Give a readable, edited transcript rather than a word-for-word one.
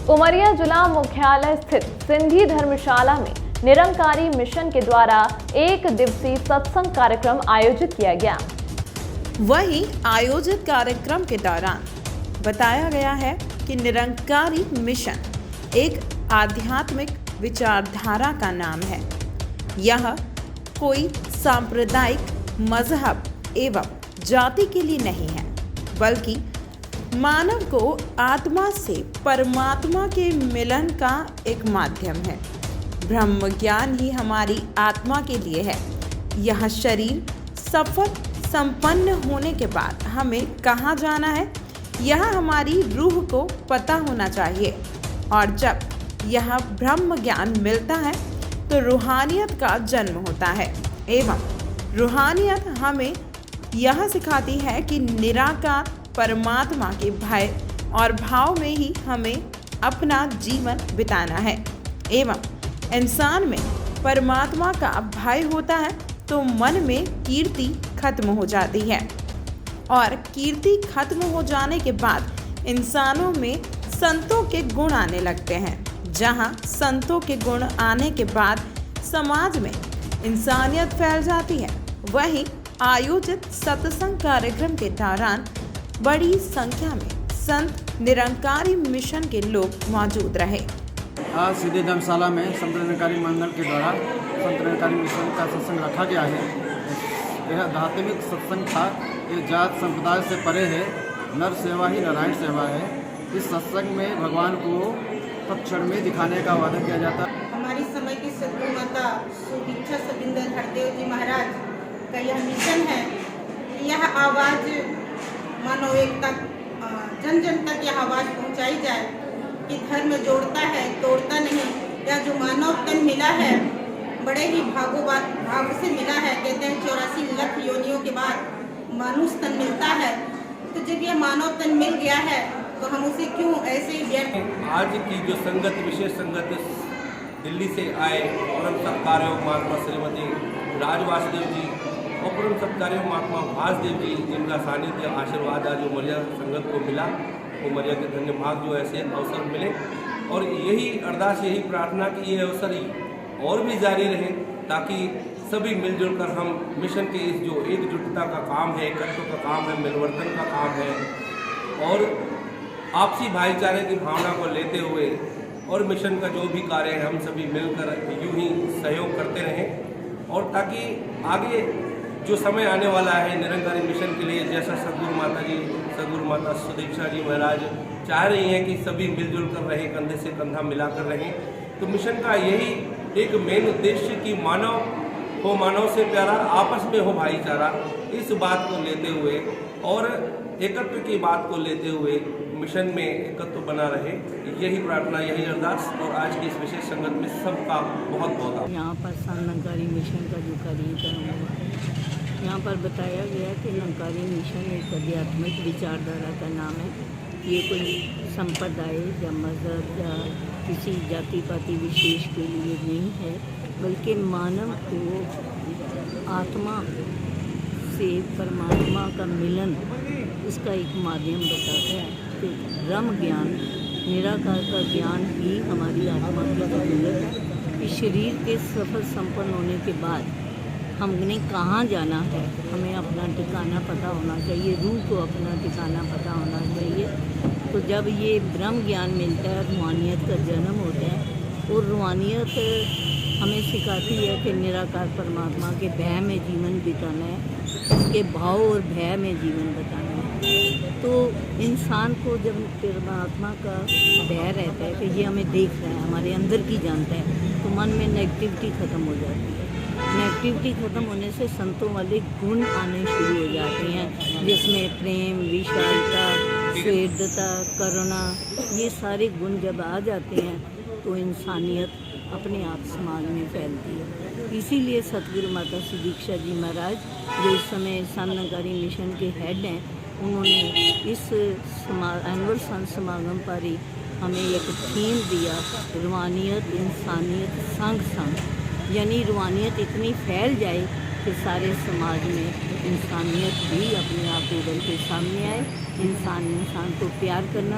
उमरिया जिला मुख्यालय स्थित सिंधी धर्मशाला में निरंकारी मिशन के द्वारा एक दिवसीय सत्संग कार्यक्रम आयोजित किया गया। वहीं आयोजित कार्यक्रम के दौरान बताया गया है कि निरंकारी मिशन एक आध्यात्मिक विचारधारा का नाम है। यह कोई सांप्रदायिक मजहब एवं जाति के लिए नहीं है, बल्कि मानव को आत्मा से परमात्मा के मिलन का एक माध्यम है। ब्रह्म ज्ञान ही हमारी आत्मा के लिए है। यह शरीर सफल संपन्न होने के बाद हमें कहाँ जाना है, यह हमारी रूह को पता होना चाहिए। और जब यह ब्रह्म ज्ञान मिलता है तो रूहानियत का जन्म होता है एवं रूहानियत हमें यह सिखाती है कि निराकार परमात्मा के भय और भाव में ही हमें अपना जीवन बिताना है। एवं इंसान में परमात्मा का भय होता है तो मन में कीर्ति खत्म हो जाती है, और कीर्ति खत्म हो जाने के बाद इंसानों में संतों के गुण आने लगते हैं। जहां संतों के गुण आने के बाद समाज में इंसानियत फैल जाती है। वहीं आयोजित सत्संग कार्यक्रम के दौरान बड़ी संख्या में संत निरंकारी मिशन के लोग मौजूद रहे। आज सिंधी धर्मशाला में संत निरंकारी मंडल के द्वारा संत निरंकारी मिशन का सत्संग रखा गया है। यह धार्मिक सत्संग था। ये जात संप्रदाय से परे है। नर सेवा ही नारायण सेवा है। इस सत्संग में भगवान को तत्क्षण में दिखाने का वादा किया जाता है। हमारी समय की सद्गुरु माता सुदीक्षा सबिंदर हरदेव जी महाराज का यह मिशन है। यह आवाज़ मानव एक तक जन जन तक यह आवाज़ पहुंचाई जाए कि धर्म जोड़ता है, तोड़ता नहीं। यह जो मानव तन मिला है बड़े ही भाव से मिला है। कहते हैं 84 लाख योनियों के बाद मानुष तन मिलता है। तो जब यह मानव तन मिल गया है तो हम उसे क्यों ऐसे ही व्यर्थ। आज की जो संगत, विशेष संगत दिल्ली से आए परम सत्कार्य महात्मा श्रीमती राज वासुदेव जी और परम सत्कार्य महात्मा भासदेव जी, जिनका सानिध्य आशीर्वाद आज उमरिया संगत को मिला। उमरिया के धन्य भाग जो ऐसे अवसर मिले, और यही अरदास, यही प्रार्थना कि ये अवसर और भी जारी रहे, ताकि सभी मिलजुल कर हम मिशन के इस जो एकजुटता का काम है, एकत्व का काम है, मिलवर्तन का काम है, और आपसी भाईचारे की भावना को लेते हुए और मिशन का जो भी कार्य है हम सभी मिलकर यूं ही सहयोग करते रहें। और ताकि आगे जो समय आने वाला है निरंकारी मिशन के लिए, जैसा सदगुरु माता जी, सदगुरु माता सुदीक्षा जी महाराज चाह रही हैं कि सभी मिलजुल कर रहें, कंधे से कंधा मिलाकर रहें। तो मिशन का यही एक मेन उद्देश्य कि मानव से प्यारा, आपस में हो भाईचारा, इस बात को लेते हुए और एकत्व की बात को लेते हुए मिशन में एकत्व बना रहे, यही प्रार्थना, यही अरदास। और आज की इस विशेष संगत में सबका बहुत बहुत यहाँ पर संत निरंकारी मिशन का जो कार्यक्रम हुआ है, यहाँ पर बताया गया कि निरंकारी मिशन एक आध्यात्मिक विचारधारा का नाम है। ये कोई संप्रदाय या मजहब या किसी जाति पाति विशेष के लिए नहीं है, बल्कि मानव को आत्मा से परमात्मा का मिलन उसका एक माध्यम बताता है। तो ब्रह्म ज्ञान, निराकार का ज्ञान ही हमारी आत्मा की ज़रूरत है। कि शरीर के सफल संपन्न होने के बाद हमने कहाँ जाना है, हमें अपना ठिकाना पता होना चाहिए, रूह को अपना ठिकाना पता होना चाहिए। तो जब ये ब्रह्म ज्ञान मिलता है, रूहानियत का जन्म होता है, और रूहानियत हमें सिखाती है कि निराकार परमात्मा के भय में जीवन बिताना है, उसके भाव और भय में जीवन बिताना है। तो इंसान को जब परमात्मा का भय रहता है कि ये हमें देख रहा है, हमारे अंदर की जानता है, तो मन में नेगेटिविटी ख़त्म हो जाती है। नेगेटिविटी ख़त्म होने से संतों वाले गुण आने शुरू हो जाते हैं, जिसमें प्रेम, विशालता, स्वेदता, करुणा, ये सारे गुण जब आ जाते हैं तो इंसानियत अपने आप समाज में फैलती है। इसीलिए सतगुरु माता सुदीक्षा जी महाराज, जो इस समय संत निरंकारी मिशन के हेड हैं, उन्होंने इस एनुअल संत समागम पर ही हमें एक थीम दिया, रूहानियत इंसानियत संग संग। यानी रूहानियत इतनी फैल जाए कि सारे समाज में इंसानियत भी अपने आप उभर के सामने आए। इंसान को प्यार करना